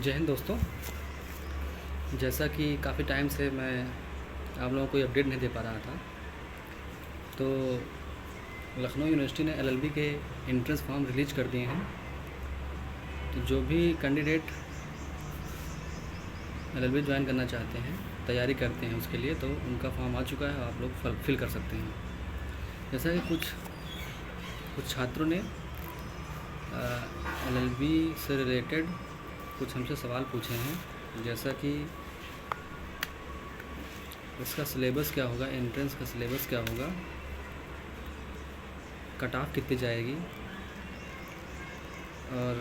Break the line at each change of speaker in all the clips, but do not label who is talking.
जय हिंद दोस्तों। जैसा कि काफ़ी टाइम से मैं आप लोगों को कोई अपडेट नहीं दे पा रहा था, तो लखनऊ यूनिवर्सिटी ने एलएलबी के एंट्रेंस फॉर्म रिलीज़ कर दिए हैं। तो जो भी कैंडिडेट एलएलबी ज्वाइन करना चाहते हैं, तैयारी करते हैं उसके लिए, तो उनका फॉर्म आ चुका है, आप लोग फिल कर सकते हैं। जैसा कि कुछ छात्रों ने एलएलबी से रिलेटेड कुछ हमसे सवाल पूछे हैं, जैसा कि इसका सिलेबस क्या होगा, एंट्रेंस का सिलेबस क्या होगा, कट ऑफ कितनी जाएगी, और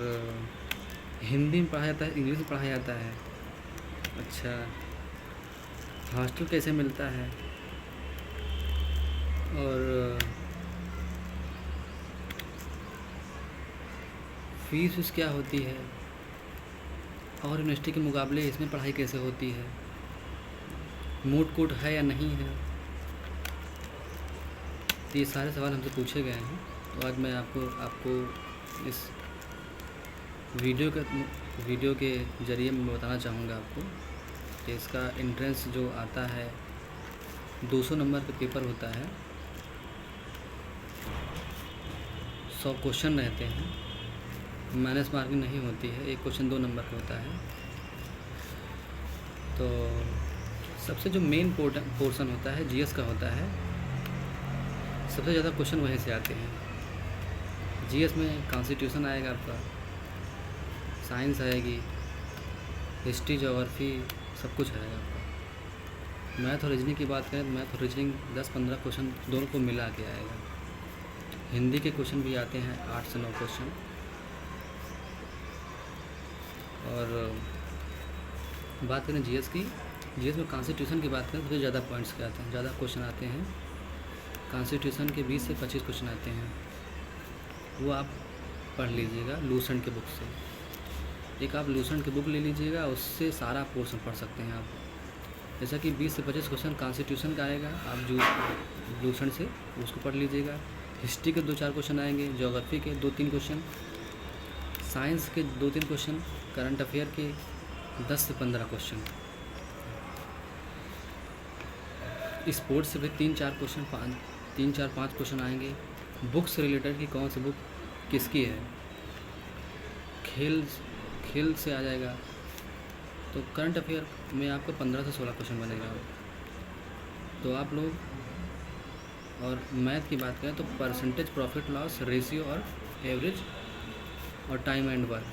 हिंदी में पढ़ाया जाता है, इंग्लिश में पढ़ाया जाता है, अच्छा हॉस्टल कैसे मिलता है, और फीस क्या होती है, और यूनिवर्सिटी के मुकाबले इसमें पढ़ाई कैसे होती है, मूट कोर्ट है या नहीं है। तो ये सारे सवाल हमसे पूछे गए हैं। तो आज मैं आपको इस वीडियो के ज़रिए मैं बताना चाहूँगा आपको कि इसका एंट्रेंस जो आता है 200 नंबर का पेपर होता है, 100 क्वेश्चन रहते हैं, माइनस मार्किंग नहीं होती है, एक क्वेश्चन 2 नंबर का होता है। तो सबसे जो मेन पोर्शन होता है जीएस का होता है, सबसे ज़्यादा क्वेश्चन वहीं से आते हैं। जीएस में कॉन्स्टिट्यूशन आएगा आपका, साइंस आएगी, हिस्ट्री, ज्योग्राफी, सब कुछ आएगा आपका। मैथ और रीजनिंग की बात करें तो मैथ और रीजनिंग 10-15 क्वेश्चन दोनों को मिला के आएगा। हिंदी के क्वेश्चन भी आते हैं 8 से 9 क्वेश्चन। और बात करें जीएस की, जीएस में कॉन्स्टिट्यूशन की बात करें तो ज़्यादा पॉइंट्स के आते हैं, ज़्यादा क्वेश्चन आते हैं। कॉन्स्टिट्यूशन के 20 से 25 क्वेश्चन आते हैं, वो आप पढ़ लीजिएगा लूसेंट के बुक से। एक आप लूसेंट की बुक ले लीजिएगा, उससे सारा पोर्शन पढ़ सकते हैं आप। जैसा कि 20 से 25 क्वेश्चन कॉन्स्टिट्यूशन का आएगा, आप जो लूसेंट से उसको पढ़ लीजिएगा। हिस्ट्री के 2-4 क्वेश्चन आएंगे, ज्योग्राफी के 2-3 क्वेश्चन, साइंस के 2-3 क्वेश्चन, करंट अफेयर के 10 से 15 क्वेश्चन, स्पोर्ट्स से भी 3-4-5 क्वेश्चन आएंगे। बुक से रिलेटेड कि कौन सी बुक किसकी है, खेल से आ जाएगा। तो करंट अफेयर में आपका 15 से 16 क्वेश्चन बनेगा। तो आप लोग, और मैथ की बात करें तो परसेंटेज, प्रॉफिट लॉस, रेशियो और एवरेज और टाइम एंड वर्क,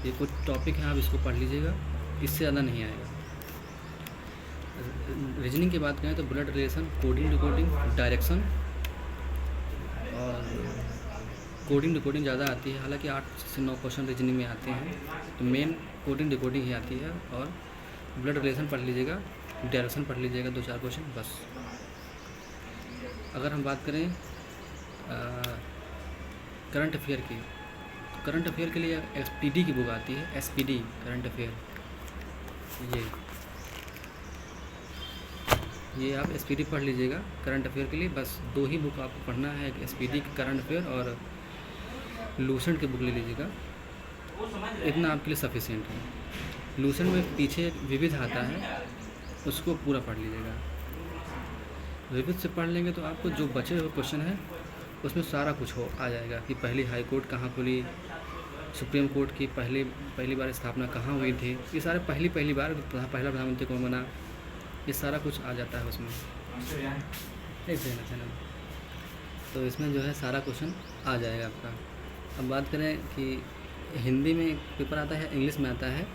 ये कुछ टॉपिक हैं, आप इसको पढ़ लीजिएगा, इससे ज़्यादा नहीं आएगा। रीजनिंग की बात करें तो blood relation, coding decoding, direction और कोडिंग डिकोडिंग ज़्यादा आती है। हालांकि 8 से 9 क्वेश्चन रीजनिंग में आते हैं, तो मेन कोडिंग डिकोडिंग ही आती है। और ब्लड रिलेशन पढ़ लीजिएगा, डायरेक्शन पढ़ लीजिएगा, 2-4 क्वेश्चन बस। अगर हम बात करें करंट अफेयर की, तो करंट अफेयर के लिए एसपीडी की बुक आती है, एसपीडी करंट अफेयर, ये आप एसपीडी पढ़ लीजिएगा करंट अफेयर के लिए। बस 2 ही बुक आपको पढ़ना है, एक एसपीडी की करंट अफेयर और लूसेंट की बुक ले लीजिएगा, इतना आपके लिए सफिशिएंट है। लूसेंट में पीछे विविध आता है, उसको पूरा पढ़ लीजिएगा। विविध से पढ़ लेंगे तो आपको जो बचे हुए क्वेश्चन है उसमें सारा कुछ आ जाएगा कि पहली हाई कोर्ट कहाँ खुली, सुप्रीम कोर्ट की पहली बार स्थापना कहाँ हुई थी, ये सारे पहली बार पहला प्रधानमंत्री कौन बना, ये सारा कुछ आ जाता है उसमें। एक सेकंड, तो इसमें जो है सारा क्वेश्चन आ जाएगा आपका। अब बात करें कि हिंदी में पेपर आता है, इंग्लिश में आता है,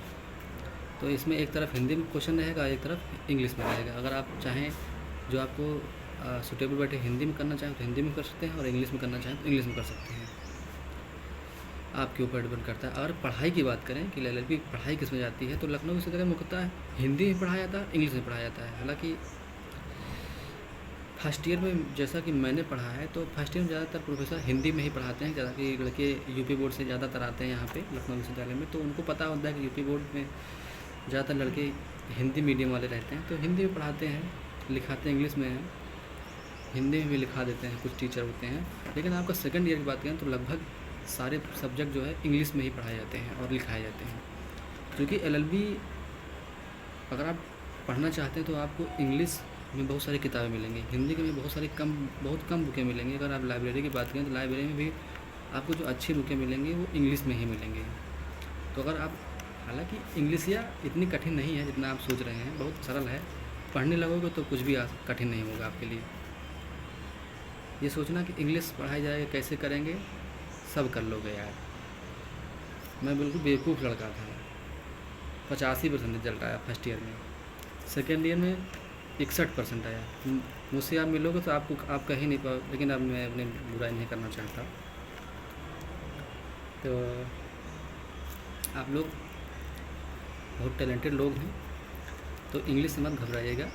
तो इसमें एक तरफ हिंदी में क्वेश्चन रहेगा, एक तरफ इंग्लिश में रहेगा। अगर आप चाहें जो आपको सूटेबल बैठे, हिंदी में करना चाहें तो हिंदी में कर सकते हैं, और इंग्लिश में करना चाहें तो इंग्लिश में कर सकते हैं, आपके ऊपर डिपेंड करता है। और पढ़ाई की बात करें कि एलएलबी पढ़ाई किस में जाती है, तो लखनऊ विश्वविद्यालय में मुख्यतः हिंदी में पढ़ाया जाता है, इंग्लिश में पढ़ाया जाता है। हालांकि फर्स्ट ईयर में जैसा कि मैंने पढ़ा है, तो फर्स्ट ईयर में ज़्यादातर प्रोफेसर हिंदी में ही पढ़ाते हैं, ज़्यादा कि लड़के यूपी बोर्ड से ज़्यादातर आते हैं यहाँ पे लखनऊ विश्वविद्यालय में, तो उनको पता होता है कि यूपी बोर्ड में ज़्यादातर लड़के हिंदी मीडियम वाले रहते हैं, तो हिंदी में पढ़ाते हैं, लिखाते हैं इंग्लिश में है, हिंदी में भी लिखा देते हैं, कुछ टीचर होते हैं। लेकिन आपका सेकंड ईयर की बात करें तो लगभग सारे सब्जेक्ट जो है इंग्लिश में ही पढ़ाए जाते हैं और लिखाए जाते हैं। क्योंकि LLB अगर आप पढ़ना चाहते हैं तो आपको इंग्लिश में बहुत सारी किताबें मिलेंगी, हिंदी के में बहुत कम बुकें मिलेंगी। अगर आप लाइब्रेरी की बात करें तो लाइब्रेरी में भी आपको जो अच्छी बुकें मिलेंगी वो इंग्लिश में ही मिलेंगी। तो अगर आप, हालांकि इंग्लिशिया इतनी कठिन नहीं है जितना आप सोच रहे हैं, बहुत सरल है। पढ़ने लगोगे तो कुछ भी कठिन नहीं होगा आपके लिए। ये सोचना कि इंग्लिश पढ़ाई जाएगी कैसे करेंगे, सब कर लोगे यार। मैं बिल्कुल बेवकूफ़ लड़का था। 85% रिजल्ट आया फर्स्ट ईयर में, सेकेंड ईयर में 61% आया। मुझसे आप मिलोगे तो आप कह ही नहीं पाओ, लेकिन अब मैं अपनी बुराई नहीं करना चाहता। तो आप लोग बहुत टैलेंटेड लोग हैं, तो इंग्लिश से मत घबराइएगा।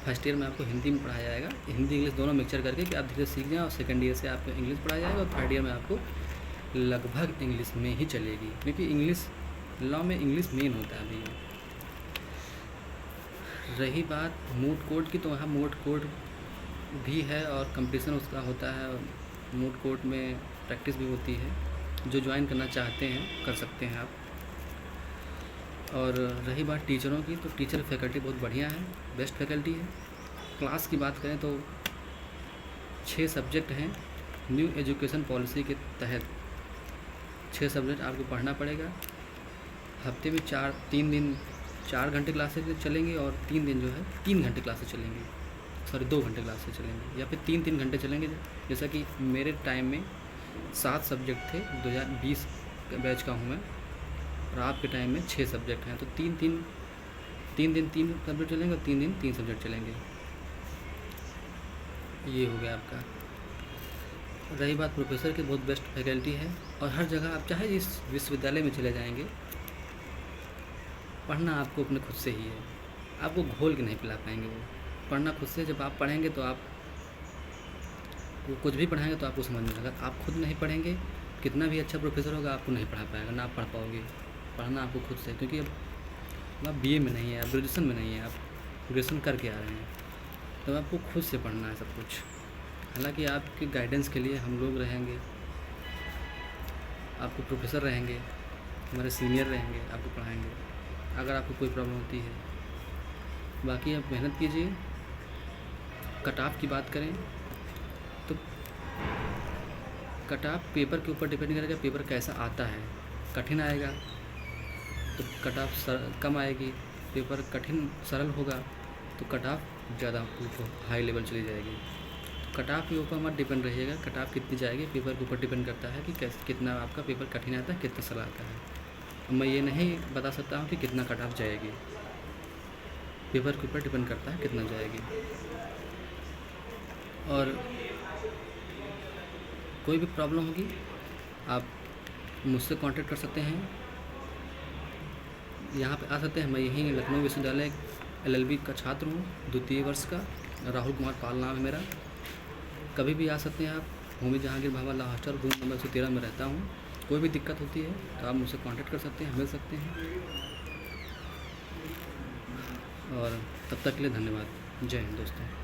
फर्स्ट ईयर में आपको हिंदी में पढ़ाया जाएगा, हिंदी इंग्लिश दोनों मिक्सचर करके कि आप धीरे सीख जाएँ, और सेकेंड ईयर से आपको इंग्लिश पढ़ाया जाएगा, और थर्ड ईयर में आपको लगभग इंग्लिश में ही चलेगी, क्योंकि इंग्लिश लॉ में इंग्लिश मेन होता है भैया। रही बात मूड कोर्ट की, तो वहाँ मूड कोर्ट भी है और कंपटीशन उसका होता है, और मूड कोर्ट में प्रैक्टिस भी होती है। जो ज्वाइन करना चाहते हैं कर सकते हैं आप। और रही बात टीचरों की, तो टीचर फैकल्टी बहुत बढ़िया है, बेस्ट फैकल्टी है। क्लास की बात करें तो 6 सब्जेक्ट हैं। न्यू एजुकेशन पॉलिसी के तहत 6 सब्जेक्ट आपको पढ़ना पड़ेगा। हफ्ते में 3 दिन 4 घंटे क्लासेज चलेंगी, और 3 दिन जो है 3 घंटे क्लासेज चलेंगी, सॉरी 2 घंटे क्लासेज चलेंगी, या फिर 3 घंटे चलेंगे। जैसा कि मेरे टाइम में 7 सब्जेक्ट थे, 2020 बैच का हूँ मैं, और आपके टाइम में 6 सब्जेक्ट हैं। तो 3 दिन 3 सब्जेक्ट चलेंगे, और 3 दिन 3 सब्जेक्ट चलेंगे। ये हो गया आपका। रही बात प्रोफेसर की, बहुत बेस्ट फैकल्टी है, और हर जगह आप चाहे इस विश्वविद्यालय में चले जाएंगे, पढ़ना आपको अपने खुद से ही है। आपको घोल के नहीं पिला पाएंगे वो, पढ़ना खुद से। जब आप पढ़ेंगे तो आप वो कुछ भी पढ़ाएंगे तो आपको समझ में आएगा। आप खुद नहीं पढ़ेंगे, कितना भी अच्छा प्रोफेसर होगा आपको नहीं पढ़ा पाएगा, ना आप पढ़ पाओगे। पढ़ना आपको खुद से, क्योंकि अब आप BA में नहीं है, आप ग्रेजुएशन में नहीं है, आप ग्रेजुएशन करके आ रहे हैं, तो आपको खुद से पढ़ना है सब कुछ। हालांकि आपके गाइडेंस के लिए हम लोग रहेंगे, आपको प्रोफेसर रहेंगे, हमारे सीनियर रहेंगे, आपको पढ़ाएंगे अगर आपको कोई प्रॉब्लम होती है। बाकी आप मेहनत कीजिए। कट ऑफ की बात करें तो कट ऑफ पेपर के ऊपर डिपेंड करेगा, पेपर कैसा आता है। कठिन आएगा तो कट ऑफ कम आएगी, पेपर कठिन सरल होगा तो कट ऑफ ज़्यादा हाई लेवल चली जाएगी। कट ऑफ के ऊपर मत डिपेंड रहिएगा, कट ऑफ कितनी जाएगी पेपर के ऊपर डिपेंड करता है कि कितना आपका पेपर कठिन आता है, कितना सरल आता है। मैं ये नहीं बता सकता हूँ कि कितना कट ऑफ जाएगी, पेपर के ऊपर डिपेंड करता है कितना जाएगी। और कोई भी प्रॉब्लम होगी आप मुझसे कांटेक्ट कर सकते हैं, यहाँ पे आ सकते हैं। मैं यहीं लखनऊ विश्वविद्यालय LLB का छात्र हूँ, 2य वर्ष का, राहुल कुमार पाल नाम है मेरा। कभी भी आ सकते हैं आप। भूमि जहांगीर भावाला हॉस्टल, रूम नंबर 113 में रहता हूँ। कोई भी दिक्कत होती है तो आप मुझसे कांटेक्ट कर सकते हैं, मिल सकते हैं। और तब तक के लिए धन्यवाद। जय हिंद दोस्तों।